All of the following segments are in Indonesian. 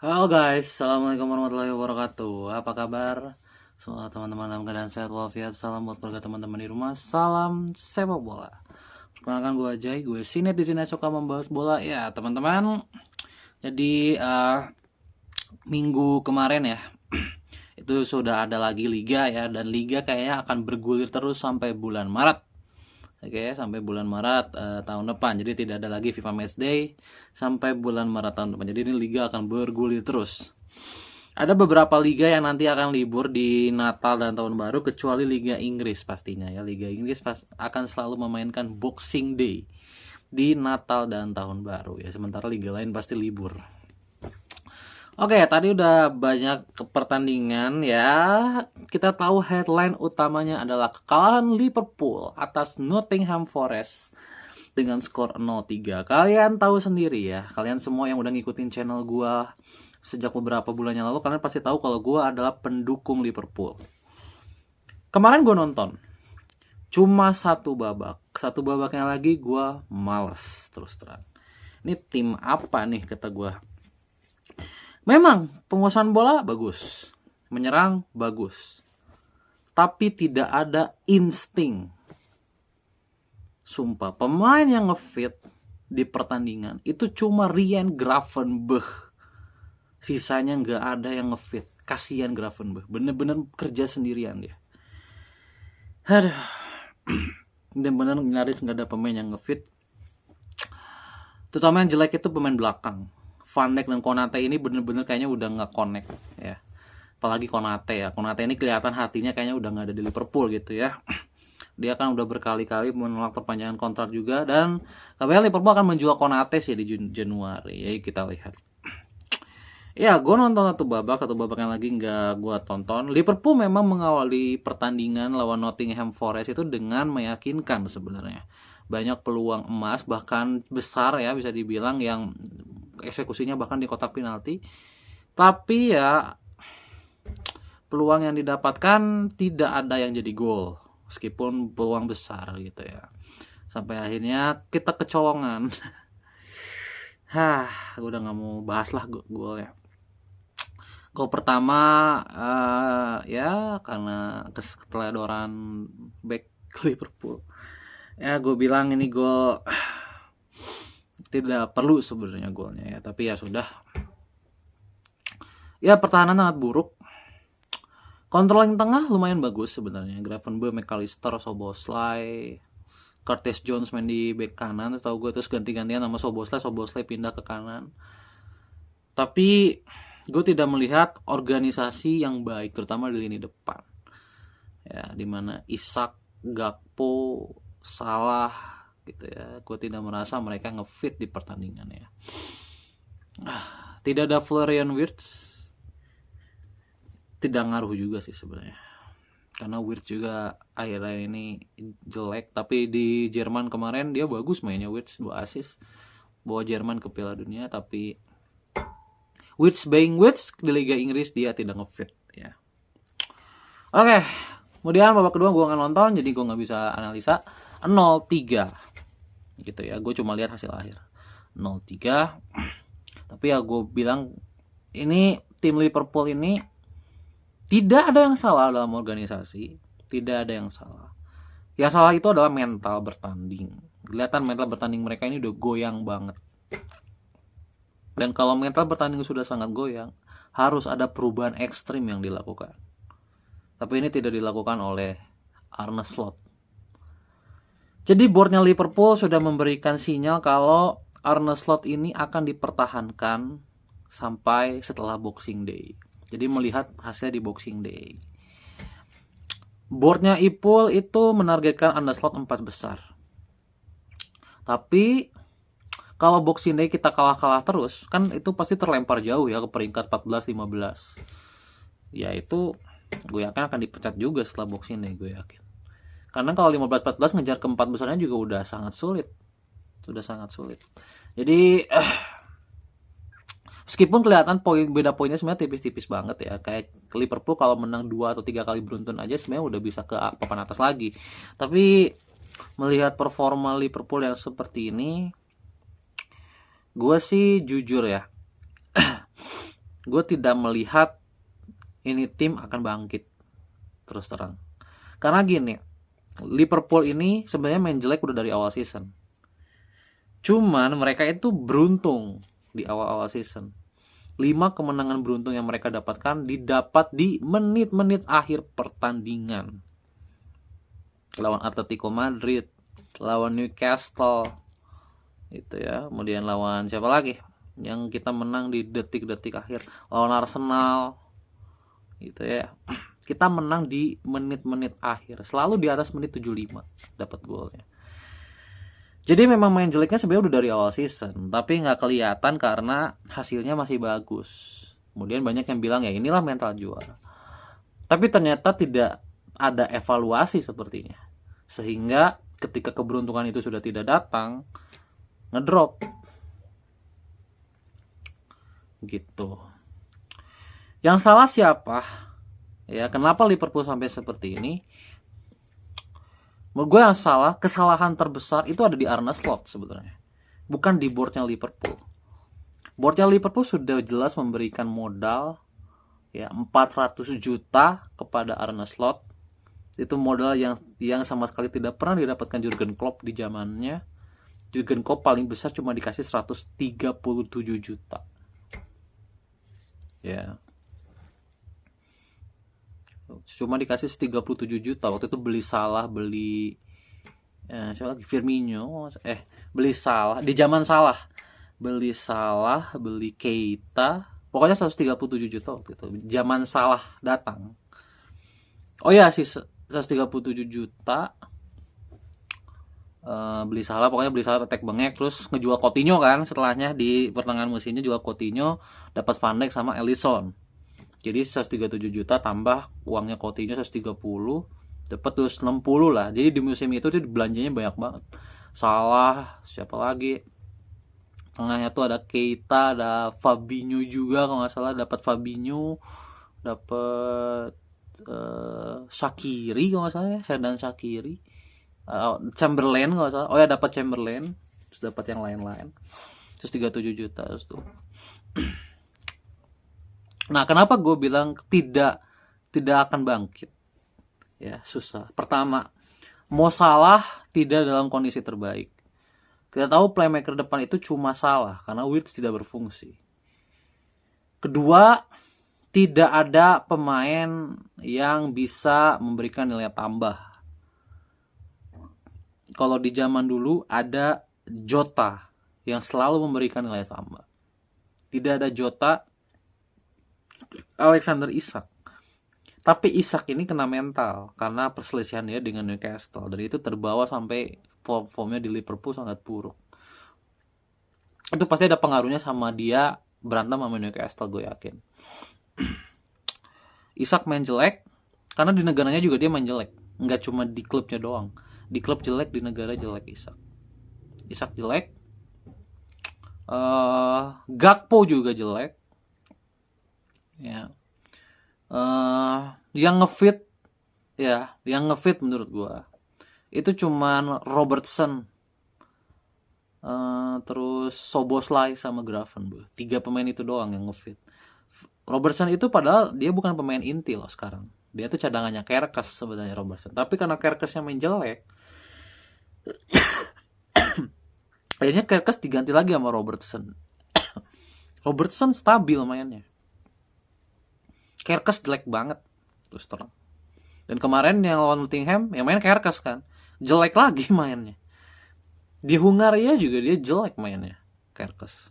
Halo guys, assalamualaikum warahmatullahi wabarakatuh. Apa kabar? Semua teman-teman dalam keadaan sehat walafiat. Salam buat keluarga teman-teman di rumah. Salam sepak bola. Perkenalkan gue Ajay, gue Sinet di sini suka membahas bola ya teman-teman. Jadi minggu kemarin ya, itu sudah ada lagi liga ya, dan liga kayaknya akan bergulir terus sampai bulan Maret. Oke, sampai bulan Maret tahun depan. Jadi tidak ada lagi FIFA Matchday sampai bulan Maret tahun depan. Jadi ini liga akan bergulir terus. Ada beberapa liga yang nanti akan libur di Natal dan Tahun Baru, kecuali Liga Inggris pastinya ya. Liga Inggris akan selalu memainkan Boxing Day di Natal dan Tahun Baru ya. Sementara liga lain pasti libur. Oke, tadi udah banyak pertandingan ya. Kita tahu headline utamanya adalah kekalahan Liverpool atas Nottingham Forest dengan skor 0-3. Kalian tahu sendiri ya, kalian semua yang udah ngikutin channel gua sejak beberapa bulan yang lalu, kalian pasti tahu kalau gua adalah pendukung Liverpool. Kemarin gua nonton cuma satu babak. Satu babaknya lagi gua males terus terang. Ini tim apa nih kata gua. Memang penguasaan bola bagus, menyerang bagus, tapi tidak ada insting. Sumpah, pemain yang ngefit di pertandingan itu cuma Ryan Gravenberch. Sisanya nggak ada yang ngefit. Kasihan Gravenberch, bener-bener kerja sendirian dia. Aduh, bener-bener nyaris nggak ada pemain yang ngefit. Terutama yang jelek itu pemain belakang. Van Dijk dan Konate ini bener-bener kayaknya udah nggak connect ya. Apalagi Konate ya. Konate ini kelihatan hatinya kayaknya udah nggak ada di Liverpool gitu ya. Dia kan udah berkali-kali menolak perpanjangan kontrak juga, dan kabarnya Liverpool akan menjual Konate sih di Januari. Ya kita lihat. Ya, gue nonton satu babak yang lagi nggak gue tonton. Liverpool memang mengawali pertandingan lawan Nottingham Forest itu dengan meyakinkan sebenarnya. Banyak peluang emas, bahkan besar ya bisa dibilang, yang eksekusinya bahkan di kotak penalti. Tapi ya peluang yang didapatkan tidak ada yang jadi gol, meskipun peluang besar gitu ya. Sampai akhirnya kita kecolongan. Gue udah nggak mau bahas lah gol ya. Gol pertama ya karena keteledoran back Liverpool. Ya gue bilang ini gol tidak perlu sebenarnya golnya ya, tapi ya sudah. Ya pertahanan sangat buruk. Controlling tengah lumayan bagus sebenarnya. Gravenberch, McAllister, Szoboszlai, Curtis Jones main di back kanan, tahu gue, terus ganti-gantian sama Szoboszlai pindah ke kanan. Tapi gue tidak melihat organisasi yang baik, terutama di lini depan. Ya, dimana Isak, Gakpo, Salah gitu ya. Gue tidak merasa mereka ngefit di pertandingan ya. Tidak ada Florian Wirtz. Tidak ngaruh juga sih sebenarnya. Karena Wirtz juga akhirnya ini jelek, tapi di Jerman kemarin dia bagus mainnya. Wirtz 2 assist bawa Jerman ke Piala Dunia, tapi Wirtz di Liga Inggris dia tidak ngefit ya. Oke, kemudian babak kedua gue nggak nonton, jadi gue nggak bisa analisa. 0-3 gitu ya, gue cuma lihat hasil akhir 0-3. Tapi ya gue bilang ini tim Liverpool ini tidak ada yang salah dalam organisasi, tidak ada yang salah. Yang salah itu adalah mental bertanding. Kelihatan mental bertanding mereka ini udah goyang banget. Dan kalau mental bertanding sudah sangat goyang, harus ada perubahan ekstrim yang dilakukan. Tapi ini tidak dilakukan oleh Arne Slot. Jadi boardnya Liverpool sudah memberikan sinyal kalau Arne Slot ini akan dipertahankan sampai setelah Boxing Day. Jadi melihat hasilnya di Boxing Day. Boardnya Ipul itu menargetkan Arne Slot 4 besar. Tapi kalau Boxing Day kita kalah-kalah terus, kan itu pasti terlempar jauh ya ke peringkat 14-15. Ya itu gue yakin akan dipecat juga setelah Boxing Day, gue yakin. Karena kalau 15-14 ngejar ke 4 besarnya juga udah sangat sulit. Sudah sangat sulit. Jadi meskipun kelihatan beda poinnya sebenarnya tipis-tipis banget ya. Kayak Liverpool kalau menang 2 atau 3 kali beruntun aja sebenarnya udah bisa ke papan atas lagi. Tapi melihat performa Liverpool yang seperti ini, gue sih jujur ya, gue tidak melihat ini tim akan bangkit, terus terang. Karena gini, Liverpool ini sebenarnya main jelek udah dari awal season. Cuman mereka itu beruntung di awal-awal season. 5 kemenangan beruntung yang mereka dapatkan didapat di menit-menit akhir pertandingan. Lawan Atletico Madrid, lawan Newcastle, itu ya. Kemudian lawan siapa lagi? Yang kita menang di detik-detik akhir, lawan Arsenal, gitu ya. Kita menang di menit-menit akhir, selalu di atas menit 75 dapat golnya. Jadi memang main jeleknya sebenarnya udah dari awal season, tapi nggak kelihatan karena hasilnya masih bagus. Kemudian banyak yang bilang ya inilah mental juara. Tapi ternyata tidak ada evaluasi sepertinya. Sehingga ketika keberuntungan itu sudah tidak datang, ngedrop. Gitu. Yang salah siapa? Ya, kenapa Liverpool sampai seperti ini? Menurut gue yang salah, kesalahan terbesar itu ada di Arne Slot sebenarnya, bukan di boardnya Liverpool. Boardnya Liverpool sudah jelas memberikan modal ya 400 juta kepada Arne Slot. Itu modal yang sama sekali tidak pernah didapatkan Jurgen Klopp di zamannya. Jurgen Klopp paling besar cuma dikasih 137 juta. Ya. Cuma dikasih 37 juta. Waktu itu beli Salah, beli siapa lagi? Firmino, beli Salah di zaman Salah. Beli Salah, beli Keita. Pokoknya 137 juta waktu itu. Zaman Salah datang. Oh ya, sih 137 juta. Beli Salah, pokoknya beli Salah attack bengek, terus ngejual Coutinho kan setelahnya di pertengahan musimnya, jual Coutinho, dapat Van Dijk sama Alisson. Jadi 137 juta tambah uangnya Coutinho 130, dapat 260 lah. Jadi di musim itu tuh belanjanya banyak banget. Salah, siapa lagi? Tengahnya tuh ada Keita, ada Fabinho juga kalau nggak salah, dapat Fabinho, dapat Shaqiri kalau nggak salah ya, Xherdan Shaqiri, Chamberlain kalau nggak salah. Oh ya, dapat Chamberlain, terus dapat yang lain-lain. Terus 37 juta terus tuh. Nah, kenapa gue bilang tidak akan bangkit? Ya, susah. Pertama, Mo Salah tidak dalam kondisi terbaik. Kita tahu playmaker depan itu cuma Salah karena Wirtz tidak berfungsi. Kedua, tidak ada pemain yang bisa memberikan nilai tambah. Kalau di zaman dulu ada Jota yang selalu memberikan nilai tambah. Tidak ada Jota, Alexander Isak. Tapi Isak ini kena mental karena perselisihan dia dengan Newcastle. Dari itu terbawa sampai formnya di Liverpool sangat buruk. Itu pasti ada pengaruhnya sama dia berantem sama Newcastle, gue yakin. Isak main jelek karena di negaranya juga dia main jelek. Nggak cuma di klubnya doang. Di klub jelek, di negara jelek Isak. Isak jelek. Gakpo juga jelek. Ya. Yang ngefit menurut gua itu cuman Robertson, terus Soboslai sama Gravenberch. 3 pemain itu doang yang ngefit. Robertson itu padahal dia bukan pemain inti loh sekarang. Dia tuh cadangannya Kerkes sebenarnya Robertson. Tapi karena Kerkesnya main jelek, akhirnya Kerkes diganti lagi sama Robertson. Robertson stabil mainnya. Kerkes jelek banget terus terang. Dan kemarin yang lawan Nottingham yang main Kerkes kan, jelek lagi mainnya. Di Hungaria juga dia jelek mainnya, Kerkes.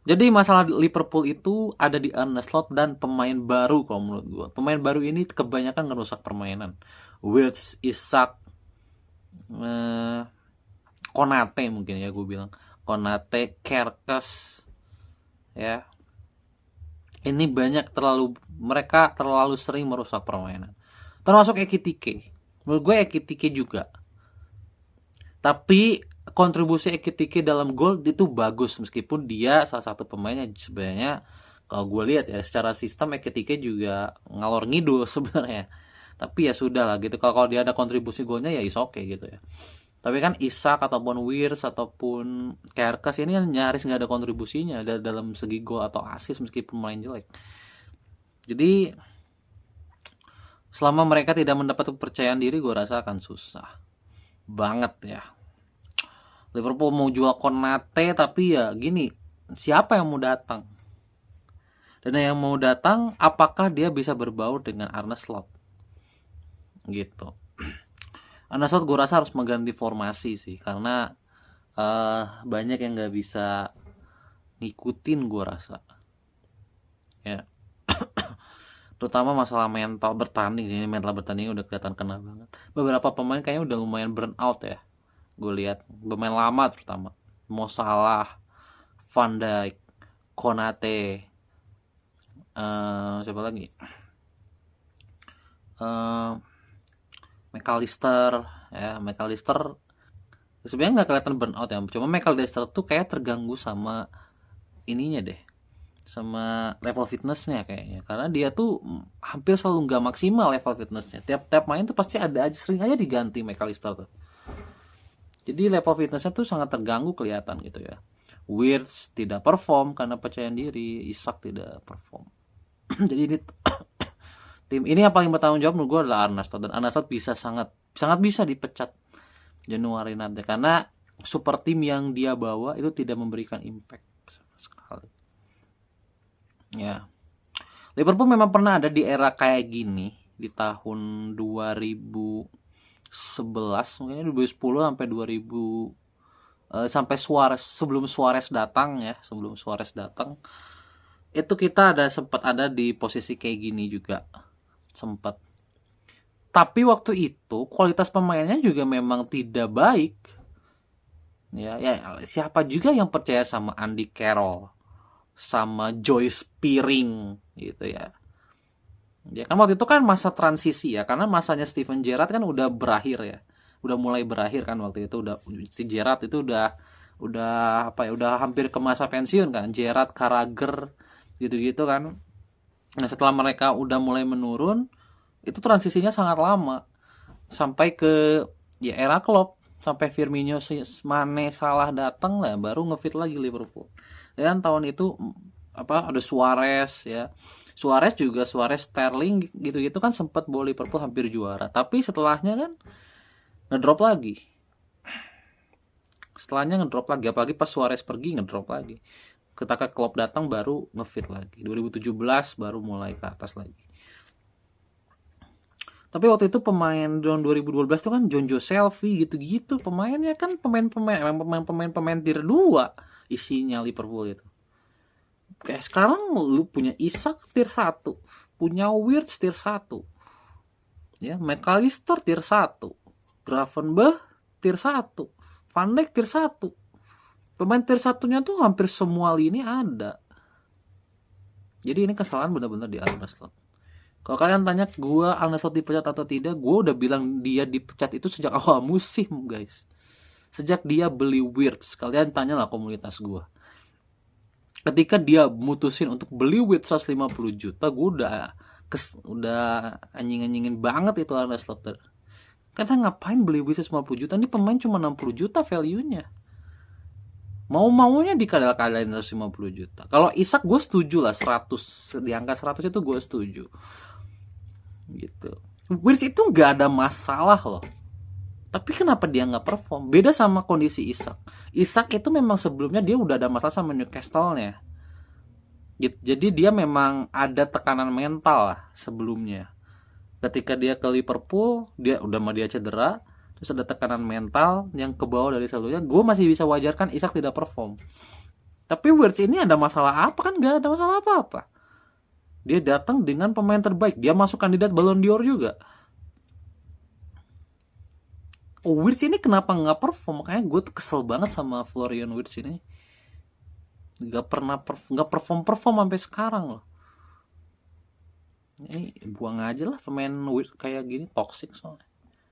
Jadi masalah Liverpool itu ada di Arne Slot dan pemain baru kalau menurut gue. Pemain baru ini kebanyakan ngerusak permainan. Wirtz, Isak, Konate mungkin ya gue bilang. Konate, Kerkes, ya. Ini mereka terlalu sering merusak permainan. Termasuk Ekitike. Menurut gue Ekitike juga. Tapi kontribusi Ekitike dalam gol itu bagus meskipun dia salah satu pemain yang sebenarnya kalau gue lihat ya secara sistem Ekitike juga ngalor ngidul sebenarnya. Tapi ya sudah lah gitu. Kalau dia ada kontribusi golnya ya is okay gitu ya. Tapi kan Isak ataupun Wirtz ataupun Kerkes ini kan nyaris nggak ada kontribusinya dalam segi gol atau assist meskipun main jelek. Jadi selama mereka tidak mendapat kepercayaan diri, gue rasa akan susah banget ya. Liverpool mau jual Konate tapi ya gini, siapa yang mau datang? Dan yang mau datang, apakah dia bisa berbaur dengan Arne Slot? Gitu. Arne Slot gue rasa harus mengganti formasi sih, karena banyak yang nggak bisa ngikutin gue rasa. Ya. Terutama masalah mental bertanding sih, mental bertanding udah kelihatan kena banget. Beberapa pemain kayaknya udah lumayan burn out ya. Gue lihat pemain lama terutama. Mo Salah, Van Dijk, Konate, siapa lagi? McAllister ya, McAllister sebenarnya nggak kelihatan burn out ya, cuma McAllister tuh kayak terganggu sama ininya deh, sama level fitnessnya kayaknya, karena dia tuh hampir selalu nggak maksimal level fitnessnya. Tiap main tuh pasti ada aja, sering aja diganti McAllister tuh. Jadi level fitnessnya tuh sangat terganggu kelihatan gitu ya. Wirtz tidak perform karena percaya diri, Isak tidak perform. Jadi ini tim ini yang paling bertanggung jawab menurut gue adalah Arne Slot, dan Arne Slot bisa sangat bisa dipecat Januari nanti karena super tim yang dia bawa itu tidak memberikan impact sama sekali. Ya. Liverpool memang pernah ada di era kayak gini di tahun 2011, mungkin 2010 sampai 2000 sampai Suarez, sebelum Suarez datang ya, itu kita sempat ada di posisi kayak gini juga. Sempat. Tapi waktu itu kualitas pemainnya juga memang tidak baik. Ya, siapa juga yang percaya sama Andy Carroll, sama Joyce Spearing gitu ya. Ya kan waktu itu kan masa transisi ya, karena masanya Steven Gerrard kan udah berakhir ya. Udah mulai berakhir kan waktu itu, si Gerrard itu udah apa ya, udah hampir ke masa pensiun kan. Gerrard, Carragher gitu-gitu kan. Nah, setelah mereka udah mulai menurun, itu transisinya sangat lama. Sampai ke ya era Klopp, sampai Firmino, Mane, Salah datang lah baru ngefit lagi Liverpool. Dan tahun itu apa ada Suarez ya. Suarez, Sterling gitu-gitu kan sempat bawa Liverpool hampir juara. Tapi setelahnya kan ngedrop lagi. Apalagi pas Suarez pergi ngedrop lagi. Ketika Klopp datang baru ngefit lagi. 2017 baru mulai ke atas lagi. Tapi waktu itu pemain tahun 2012 itu kan Jonjo Shelvey gitu-gitu, pemainnya kan pemain tier 2 isinya Liverpool itu. Kayak sekarang lu punya Isak tier 1, punya Wirtz tier 1. Ya, McAllister tier 1, Gravenberch tier 1, Van Dijk tier 1. Pemain tier 1-nya tuh hampir semua lini ada. Jadi ini kesalahan benar-benar di Arne Slot. Kalau kalian tanya gue Arne Slot dipecat atau tidak, gue udah bilang dia dipecat itu sejak awal musim guys. Sejak dia beli Wirtz. Kalian tanyalah komunitas gue. Ketika dia mutusin untuk beli Wirtz 150 juta, gue udah anjing-anjingin banget itu Arne Slot. Karena ngapain beli Wirtz 150 juta? Ini pemain cuma 60 juta value-nya. Mau-maunya dikadal-kadalin 150 juta. Kalau Isak gue setuju lah, 100, di angka 100 itu gue setuju. Gitu. Wirtz itu nggak ada masalah loh. Tapi kenapa dia nggak perform? Beda sama kondisi Isak. Isak itu memang sebelumnya dia udah ada masalah sama Newcastle-nya. Jadi dia memang ada tekanan mental lah sebelumnya. Ketika dia ke Liverpool, dia cedera, terus ada tekanan mental yang ke bawah dari sebelumnya. Gue masih bisa wajarkan Isak tidak perform. Tapi Wirtz ini ada masalah apa? Kan nggak ada masalah apa-apa. Dia datang dengan pemain terbaik. Dia masuk kandidat Ballon d'Or juga. Wirtz ini kenapa nggak perform? Makanya gue tuh kesel banget sama Florian Wirtz ini. Nggak perform sampai sekarang loh. Ini buang aja lah pemain Wirtz kayak gini, toxic soalnya.